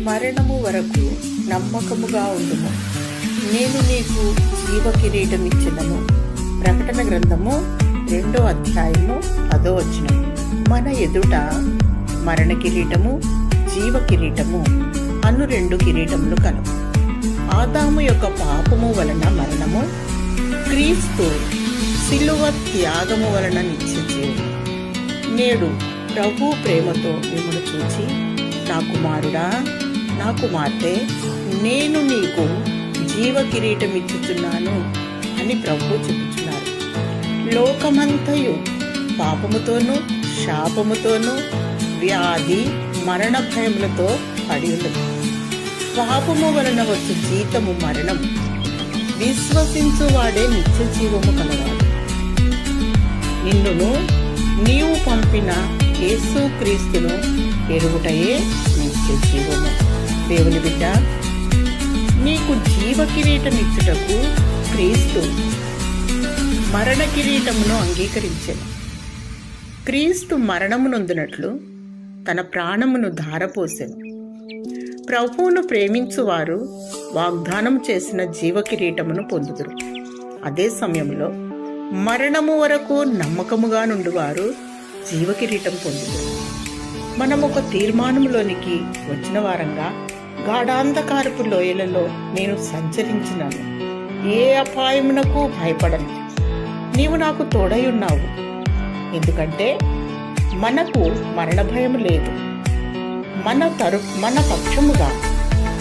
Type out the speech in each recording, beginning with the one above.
మరణము వరకు నమ్మకముగా ఉండుము, నేను నీకు జీవ కిరీటం ఇచ్చినను. ప్రకటన గ్రంథము 2వ అధ్యాయము 10వ వచనం. మన ఎదుట మరణ కిరీటము, జీవ కిరీటము అను 2 కిరీటములు కలవు. ఆదాము యొక్క పాపము వలన మరణము, క్రీస్తు శిలువ త్యాగము వలన నిత్య జీవము. నేడు ప్రభు ప్రేమతో మిమ్మల్ని చూచి, నా కుమారుడా, నా కుమార్తె, నేను నీకు జీవ కిరీటం ఇచ్చుచున్నాను అని ప్రభు చెప్పుచున్నారు. లోకమంతయు పాపముతోనూ శాపముతోనూ వ్యాధి మరణ భయములతో పడి ఉన్నది. పాపము వలన వచ్చు జీతము మరణం, విశ్వసించువాడే నిత్య జీవము కలవాడు. నిన్నును నీవు పంపిన యేసు క్రీస్తును ఎరుగుటయే నిత్య జీవము. దేవుని బిడ్డ, నీకు జీవ కిరీటం ఇచ్చుటకు క్రీస్తు మరణ కిరీటమును అంగీకరించెను. క్రీస్తు మరణమునొందినట్లు తన ప్రాణమును ధారపోసెను. ప్రభువును ప్రేమించువారు వాగ్దానం చేసిన జీవ కిరీటమును పొందుదురు. అదే సమయంలో మరణము వరకు నమ్మకముగా నుండివారు జీవ కిరీటం పొందుదురు. మనం ఒక తీర్మానంలోనికి వచ్చిన వారంగా, గాఢాంధకారపు లోయలలో నేను సంచరించినాను, ఏ అపాయమునకు భయపడను, నీవు నాకు తోడై ఉన్నావు. ఎందుకంటే మనకు మరణ భయం లేదు. మన పక్షముగా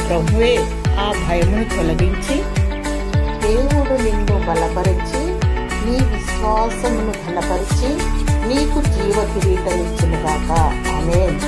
ప్రభువే ఆ భయమును తొలగించి, దేవుడు నిన్ను బలపరిచి నీ విశ్వాసమును ఘనపరిచి నీకు జీవ కిరీటం ఇచ్చునుగాక. ఆమేన్.